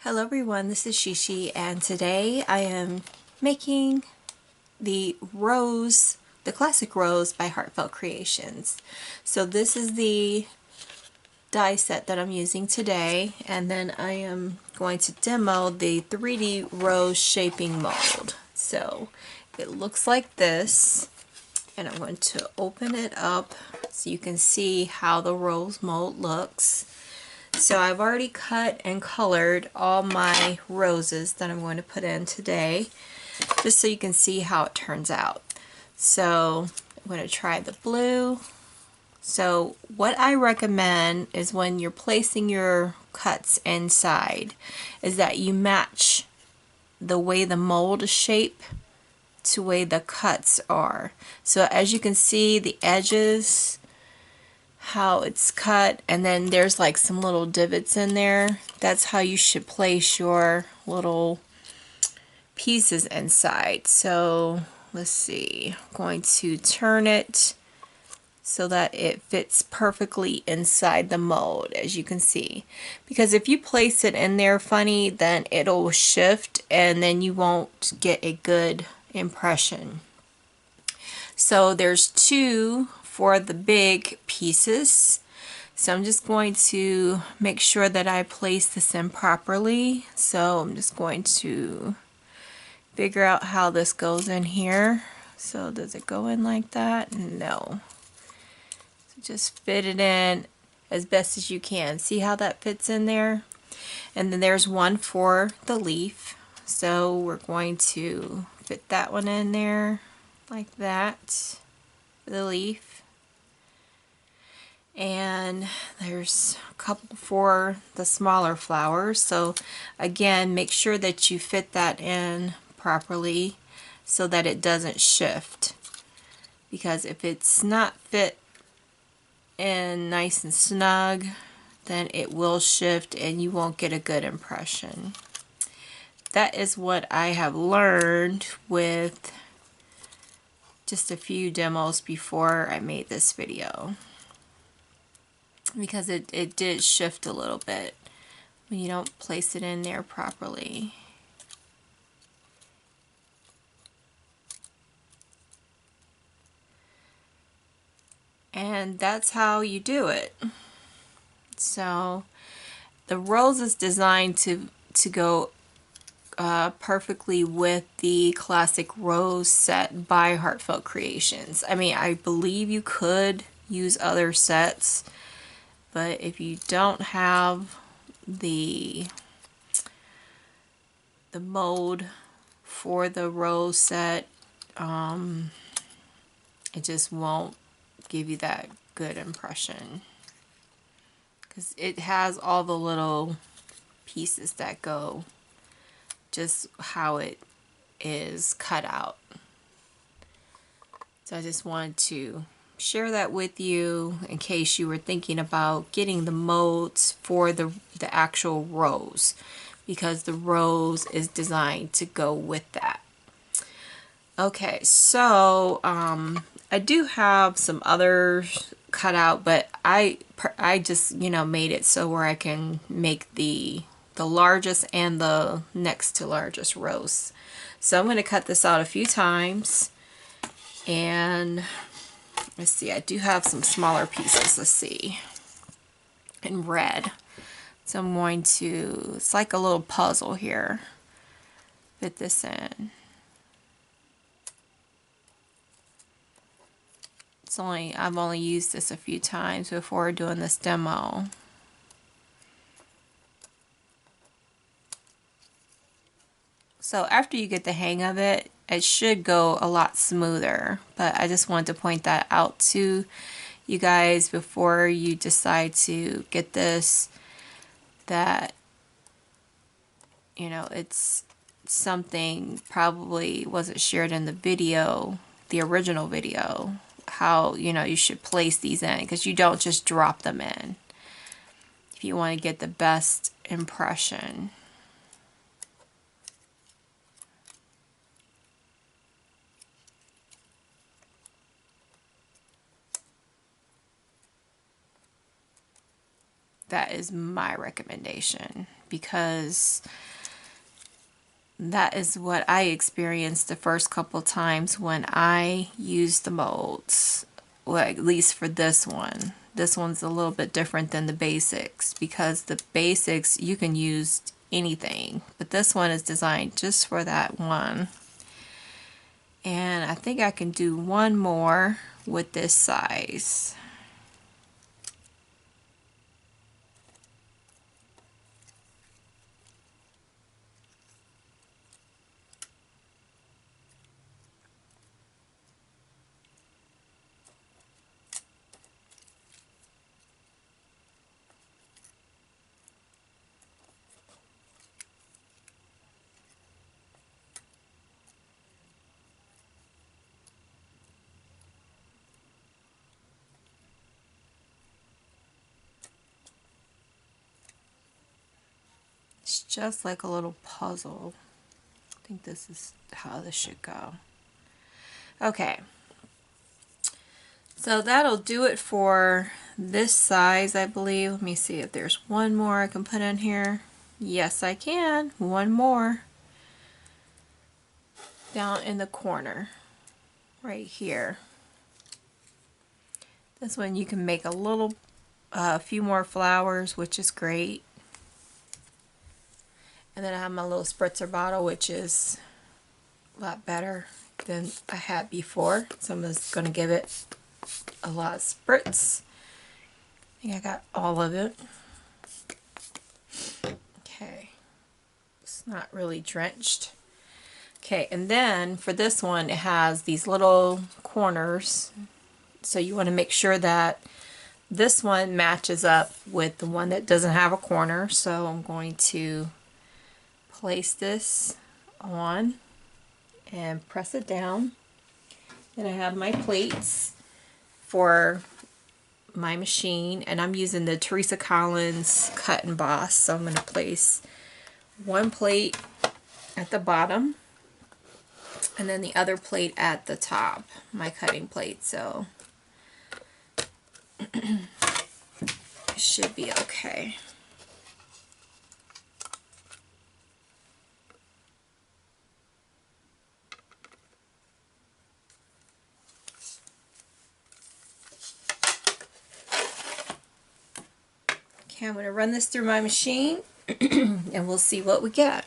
Hello everyone, this is Sheshe, and today I am making the rose, the classic rose by Heartfelt Creations. So this is the die set that I'm using today, and then I am going to demo the 3D rose shaping mold. So it looks like this, and I'm going to open it up so you can see how the rose mold looks. So I've already cut and colored all my roses that I'm going to put in today, just so you can see how it turns out. So I'm going to try the blue. So what I recommend is when you're placing your cuts inside is that you match the way the mold is shaped to the way the cuts are. So as you can see, the edges, how it's cut, and then there's like some little divots in there. That's how you should place your little pieces inside. So let's see, I'm going to turn it so that it fits perfectly inside the mold, as you can see, because if you place it in there funny, then it'll shift and then you won't get a good impression. So there's two for the big pieces. So I'm just going to make sure that I place this in properly. So I'm just going to figure out how this goes in here. So does it go in like that? No. So just fit it in as best as you can. See how that fits in there? And then there's one for the leaf. So we're going to fit that one in there like that for the leaf. And there's a couple for the smaller flowers. So again, make sure that you fit that in properly so that it doesn't shift, because if it's not fit in nice and snug, then it will shift and you won't get a good impression. That is what I have learned with just a few demos before I made this video, because it did shift a little bit when you don't place it in there properly. And that's how you do it. So the rose is designed to go perfectly with the classic rose set by Heartfelt Creations. I mean, I believe you could use other sets, but if you don't have the mold for the rose set, it just won't give you that good impression, because it has all the little pieces that go just how it is cut out. So I just wanted to share that with you in case you were thinking about getting the molds for the actual rose, because the rose is designed to go with that. Okay, so I do have some others cut out, but I just, you know, made it so where I can make the largest and the next to largest rose. So I'm going to cut this out a few times, and let's see, I do have some smaller pieces, let's see, in red. So I'm going to, it's like a little puzzle here, fit this in. I've only used this a few times before doing this demo. So after you get the hang of it, it should go a lot smoother, but I just wanted to point that out to you guys before you decide to get this, that, you know, it's something probably wasn't shared in the video, the original video, how, you know, you should place these in, because you don't just drop them in if you want to get the best impression. That is my recommendation, because that is what I experienced the first couple times when I used the molds. Well, at least for this one. This one's a little bit different than the basics, because the basics you can use anything, but this one is designed just for that one. And I think I can do one more with this size. It's just like a little puzzle. I think this is how this should go. Okay. So that'll do it for this size, I believe. Let me see if there's one more I can put in here. Yes, I can. One more. Down in the corner. Right here. This one you can make a few more flowers, which is great. And then I have my little spritzer bottle, which is a lot better than I had before. So I'm just going to give it a lot of spritz. I think I got all of it. Okay. It's not really drenched. Okay, and then for this one, it has these little corners. So you want to make sure that this one matches up with the one that doesn't have a corner. So I'm going to place this on and press it down. Then I have my plates for my machine, and I'm using the Teresa Collins Cut and Boss. So I'm going to place one plate at the bottom and then the other plate at the top, my cutting plate. So it should be okay. Okay, I'm going to run this through my machine and we'll see what we get.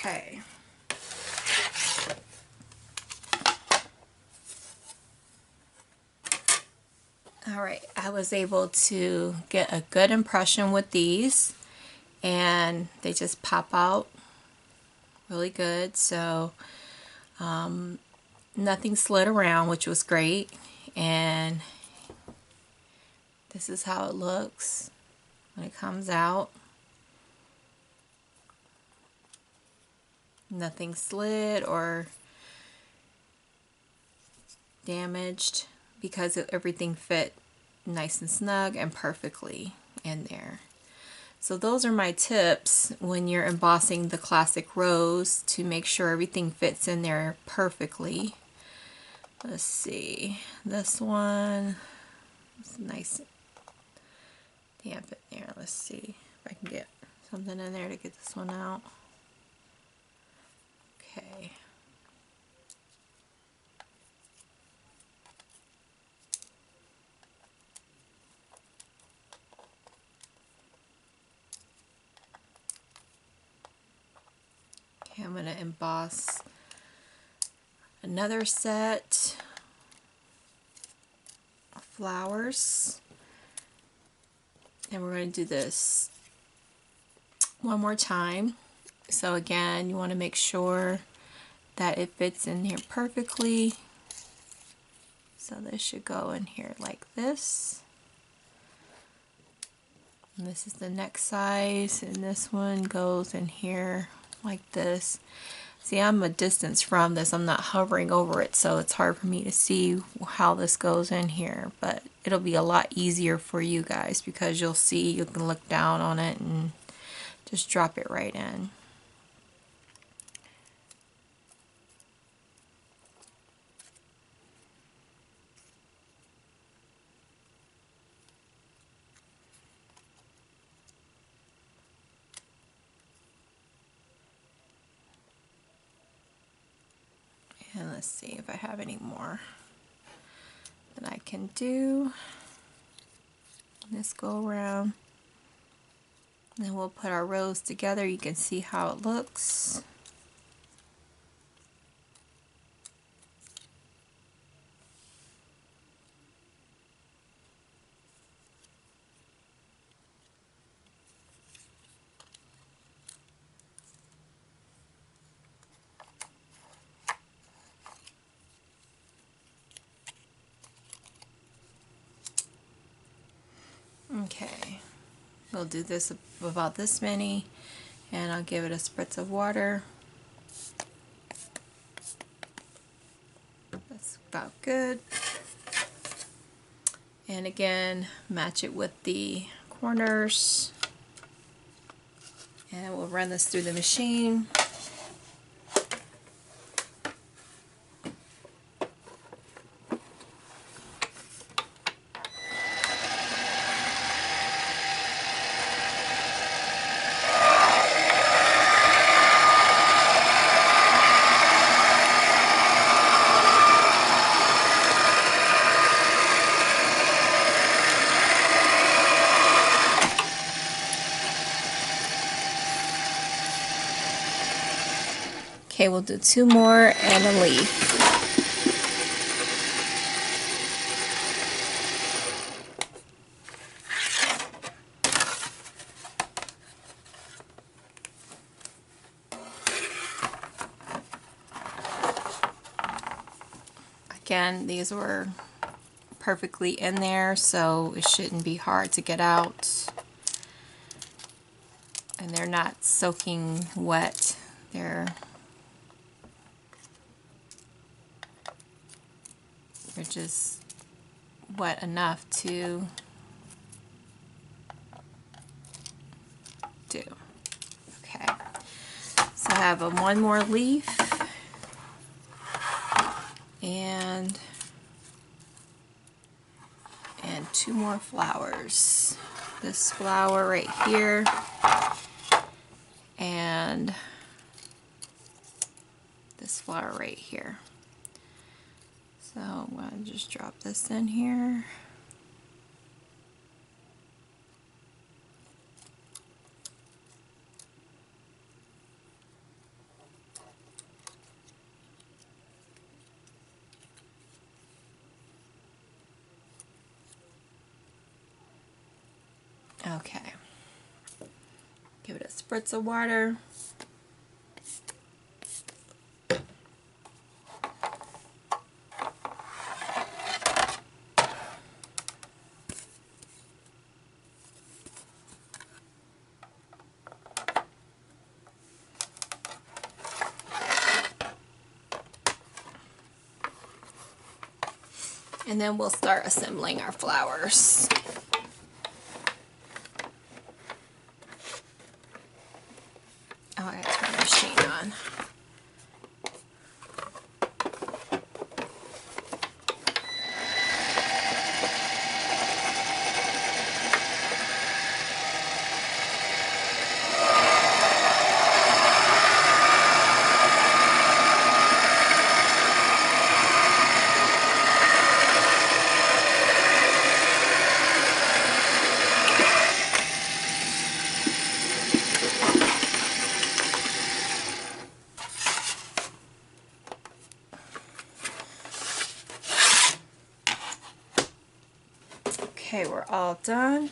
Okay. Alright, I was able to get a good impression with these, and they just pop out really good. So nothing slid around, which was great, and this is how it looks when it comes out. Nothing slid or damaged because everything fit nice and snug and perfectly in there. So those are my tips when you're embossing the classic rose, to make sure everything fits in there perfectly. Let's see, this one is nice damp in there. Let's see if I can get something in there to get this one out. Okay. Okay, I'm going to emboss another set of flowers, and we're going to do this one more time. So again, you want to make sure that it fits in here perfectly. So this should go in here like this. And this is the next size, and this one goes in here like this. See, I'm a distance from this. I'm not hovering over it, so it's hard for me to see how this goes in here. But it'll be a lot easier for you guys because you'll see, you can look down on it and just drop it right in. And let's see if I have any more that I can do. This go around. Then we'll put our rose together. You can see how it looks. Okay, we'll do this about this many, and I'll give it a spritz of water. That's about good. And again, match it with the corners, and we'll run this through the machine. Okay, we'll do 2 more and a leaf. Again, these were perfectly in there, so it shouldn't be hard to get out. And they're not soaking wet. They're just wet enough to do. Okay, so I have one more leaf and 2 more flowers. This flower right here and this flower right here. So I'm going to just drop this in here. Okay. Give it a spritz of water. And then we'll start assembling our flowers. Oh, I gotta turn the machine on. Okay, we're all done.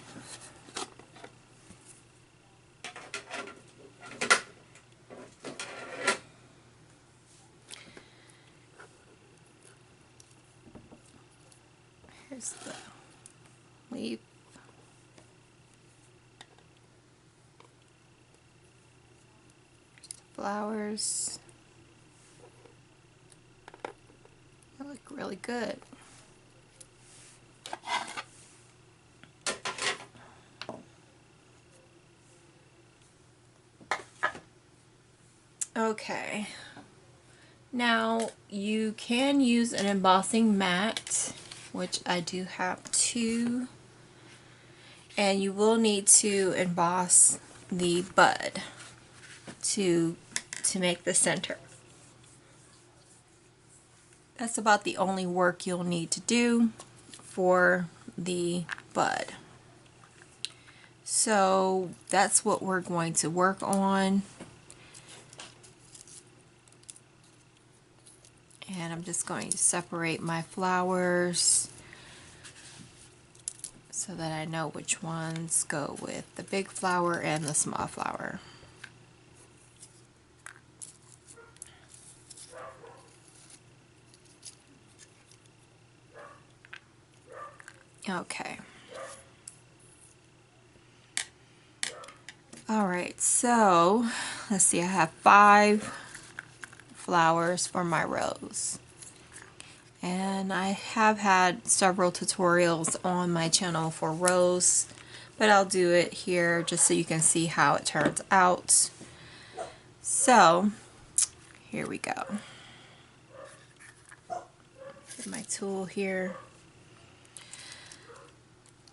Here's the leaf. flowers. They look really good. Okay. Now you can use an embossing mat, which I do have two, and you will need to emboss the bud to make the center. That's about the only work you'll need to do for the bud. So that's what we're going to work on. And I'm just going to separate my flowers so that I know which ones go with the big flower and the small flower. Okay. Alright, so let's see, I have 5 flowers for my rose. And I have had several tutorials on my channel for rose, but I'll do it here just so you can see how it turns out. So, here we go. Get my tool here.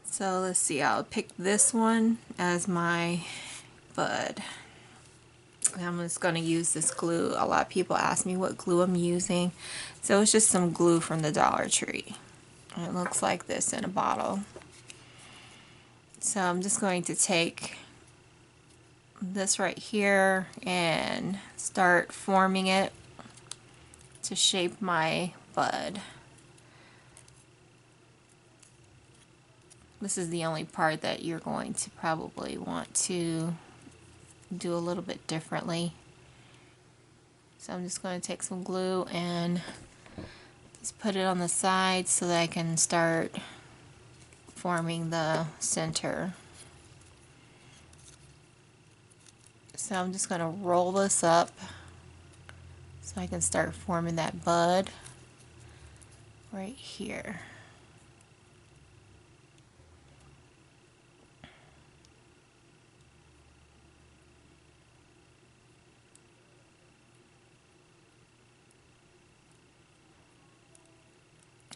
So let's see, I'll pick this one as my bud. And I'm just going to use this glue. A lot of people ask me what glue I'm using. So it's just some glue from the Dollar Tree. And it looks like this in a bottle. So I'm just going to take this right here and start forming it to shape my bud. This is the only part that you're going to probably want to do a little bit differently. So I'm just going to take some glue and just put it on the side so that I can start forming the center. So I'm just going to roll this up so I can start forming that bud right here.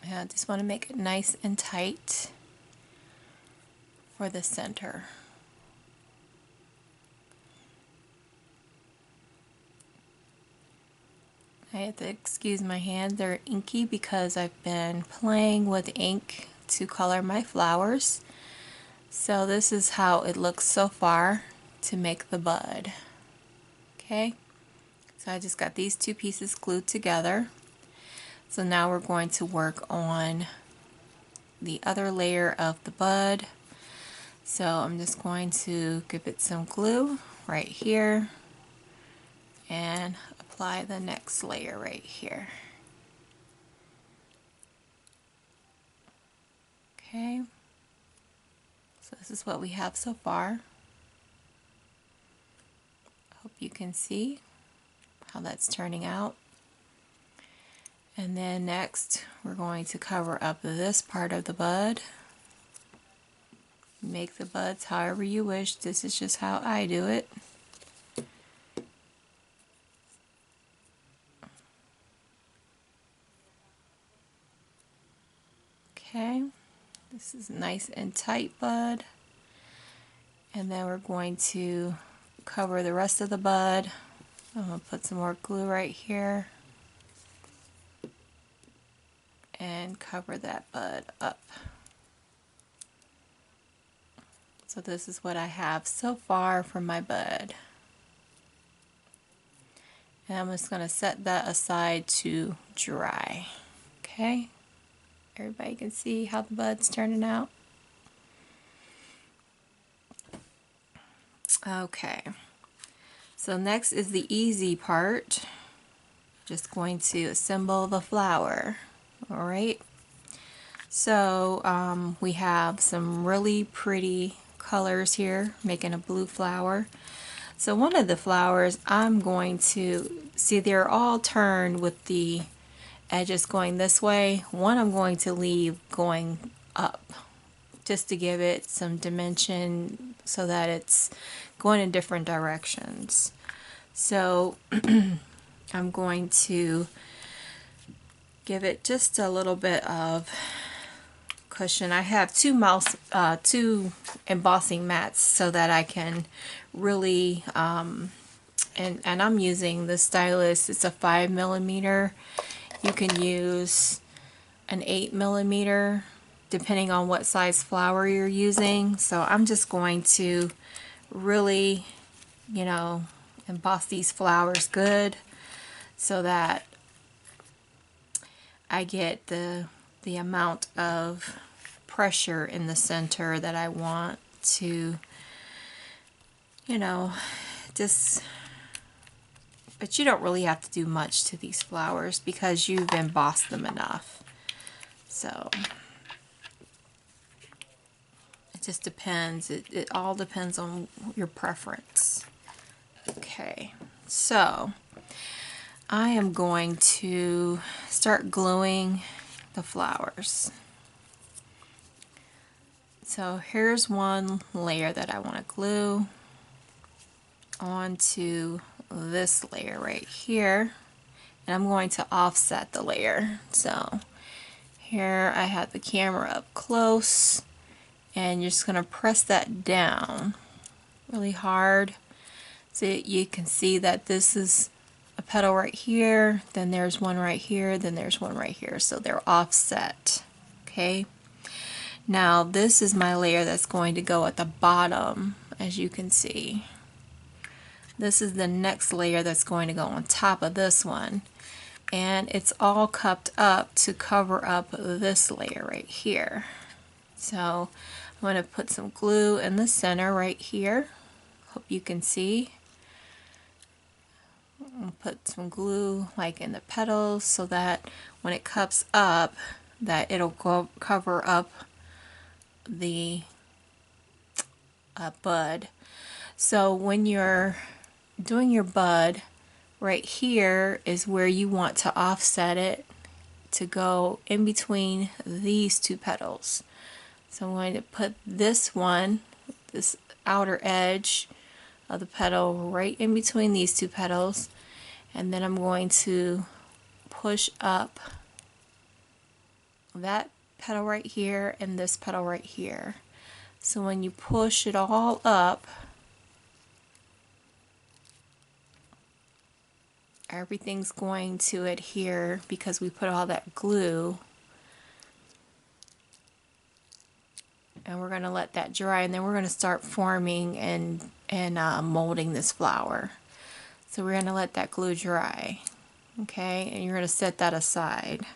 And I just want to make it nice and tight for the center. I have to excuse my hands, they're inky because I've been playing with ink to color my flowers. So this is how it looks so far to make the bud. Okay, so I just got these 2 pieces glued together. So now we're going to work on the other layer of the bud. So I'm just going to give it some glue right here and apply the next layer right here. Okay, so this is what we have so far. Hope you can see how that's turning out. And then next we're going to cover up this part of the bud. Make the buds however you wish. This is just how I do it. Okay, this is nice and tight bud. And then we're going to cover the rest of the bud. I'm going to put some more glue right here and cover that bud up. So this is what I have so far for my bud. And I'm just going to set that aside to dry. Okay, everybody can see how the bud's turning out. Okay, so next is the easy part. Just going to assemble the flower. Alright, so we have some really pretty colors here, making a blue flower. So one of the flowers I'm going to, see they're all turned with the edges going this way. One I'm going to leave going up just to give it some dimension so that it's going in different directions. So I'm going to give it just a little bit of cushion. I have two embossing mats so that I can really and I'm using the stylus. It's a 5mm. You can use an 8mm depending on what size flower you're using. So I'm just going to really, you know, emboss these flowers good so that I get the amount of pressure in the center that I want to, you know, just, but you don't really have to do much to these flowers because you've embossed them enough. So it just depends. It all depends on your preference. Okay, so I am going to start gluing the flowers. So here's one layer that I want to glue onto this layer right here, and I'm going to offset the layer. So here I have the camera up close, and you're just going to press that down really hard so you can see that this is a petal right here, then there's one right here, then there's one right here, so they're offset. Okay, now this is my layer that's going to go at the bottom. As you can see, this is the next layer that's going to go on top of this one, and it's all cupped up to cover up this layer right here. So I'm going to put some glue in the center right here. Hope you can see. I'll put some glue like in the petals so that when it cups up that it'll go cover up the bud. So when you're doing your bud, right here is where you want to offset it to go in between these two petals. So I'm going to put this one, this outer edge of the petal right in between these two petals, and then I'm going to push up that petal right here and this petal right here. So when you push it all up, everything's going to adhere because we put all that glue, and we're going to let that dry, and then we're going to start forming and molding this flower. So we're going to let that glue dry, okay, and you're going to set that aside.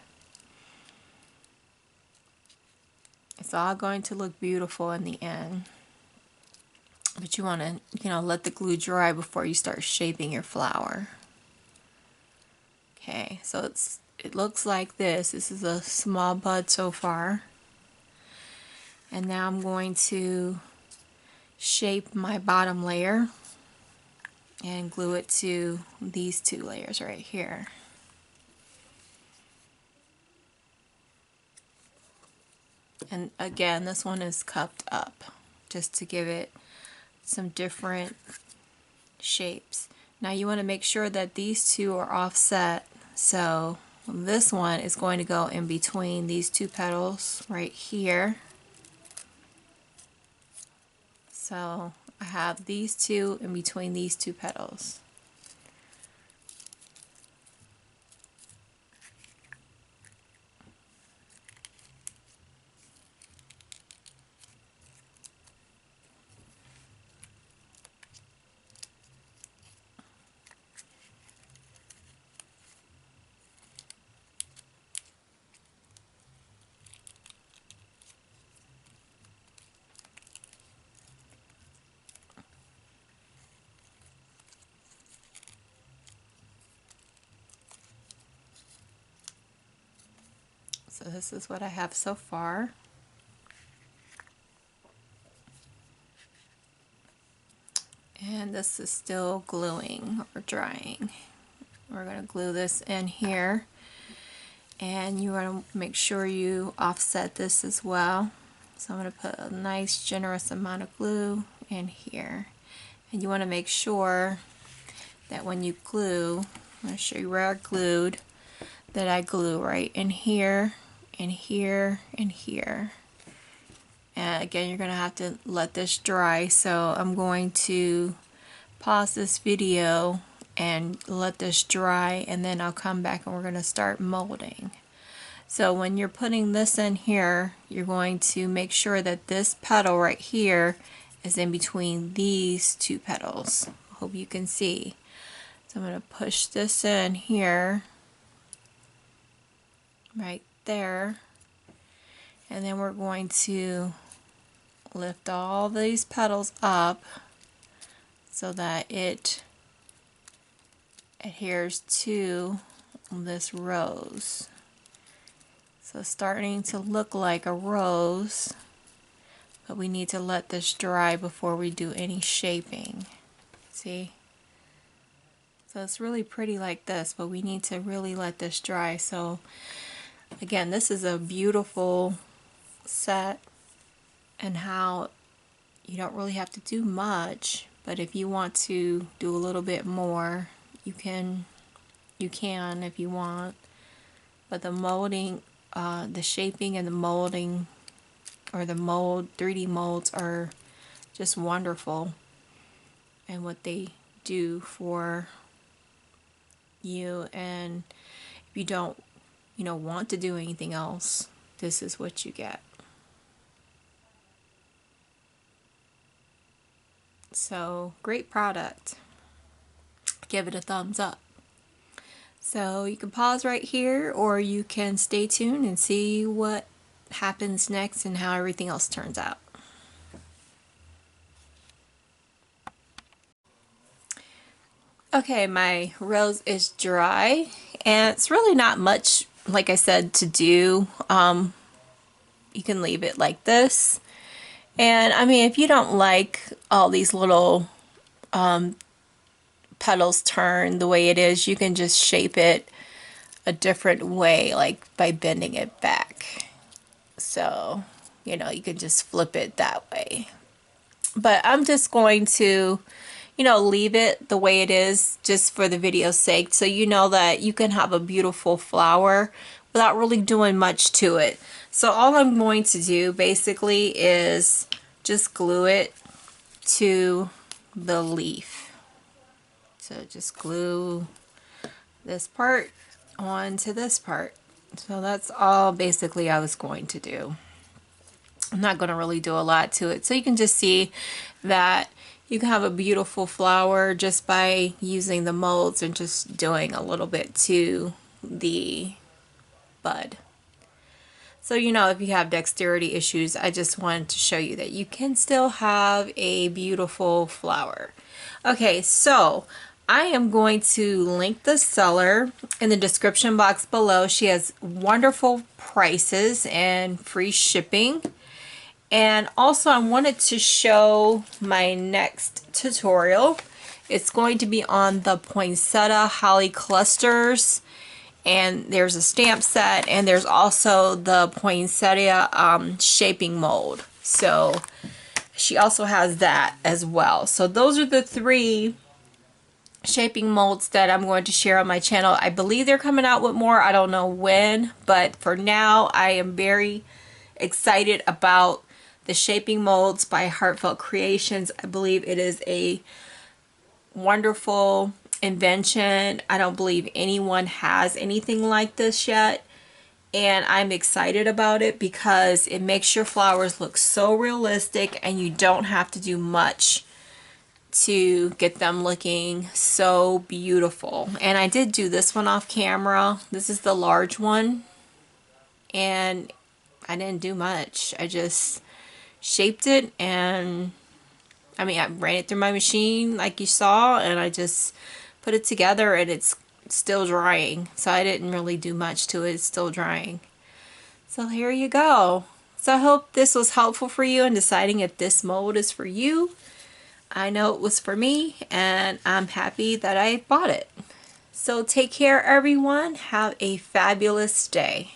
It's all going to look beautiful in the end, but you want to, you know, let the glue dry before you start shaping your flower. Okay, so it looks like this. This is a small bud so far. And now I'm going to shape my bottom layer and glue it to these two layers right here. And again, this one is cupped up just to give it some different shapes. Now you want to make sure that these two are offset. So this one is going to go in between these two petals right here. So I have these two in between these two petals. So this is what I have so far. And this is still gluing or drying. We're going to glue this in here, and you want to make sure you offset this as well. So I'm going to put a nice generous amount of glue in here, and you want to make sure that when you glue, I'm going to show you where I glued, that I glue right in here, in here, and here. And again, you're going to have to let this dry, so I'm going to pause this video and let this dry, and then I'll come back and we're going to start molding. So when you're putting this in here, you're going to make sure that this petal right here is in between these two petals. Hope you can see. So I'm going to push this in here, right there, and then we're going to lift all these petals up so that it adheres to this rose. So it's starting to look like a rose, but we need to let this dry before we do any shaping. See? So it's really pretty like this, but we need to really let this dry. So again, this is a beautiful set, and how you don't really have to do much, but if you want to do a little bit more, you can if you want. But the molding, the shaping and the molding, or the 3D molds, are just wonderful, and what they do for you. And if you don't want to do anything else, this is what you get. So great product. Give it a thumbs up. So you can pause right here, or you can stay tuned and see what happens next and how everything else turns out. Okay, my rose is dry, and it's really not much, like I said, to do. You can leave it like this. And I mean, if you don't like all these little petals turn the way it is, you can just shape it a different way, like by bending it back. So, you can just flip it that way. But I'm just going to, leave it the way it is just for the video's sake, so you know that you can have a beautiful flower without really doing much to it. So all I'm going to do basically is just glue it to the leaf. So just glue this part onto this part. So that's all basically I was going to do. I'm not going to really do a lot to it. So you can just see that you can have a beautiful flower just by using the molds and just doing a little bit to the bud. So if you have dexterity issues, I just wanted to show you that you can still have a beautiful flower. Okay, so I am going to link the seller in the description box below. She has wonderful prices and free shipping. And also, I wanted to show my next tutorial. It's going to be on the poinsettia holly clusters. And there's a stamp set, and there's also the poinsettia shaping mold. So she also has that as well. So those are the 3 shaping molds that I'm going to share on my channel. I believe they're coming out with more. I don't know when, but for now I am very excited about the shaping molds by Heartfelt Creations. I believe it is a wonderful invention. I don't believe anyone has anything like this yet, and I'm excited about it because it makes your flowers look so realistic, and you don't have to do much to get them looking so beautiful. And I did do this one off camera. This is the large one, and I didn't do much. I just shaped it, and I ran it through my machine like you saw, and I just put it together, and it's still drying. So I didn't really do much to it. It's still drying. So here you go. So I hope this was helpful for you in deciding if this mold is for you. I know it was for me, and I'm happy that I bought it. So take care, everyone. Have a fabulous day.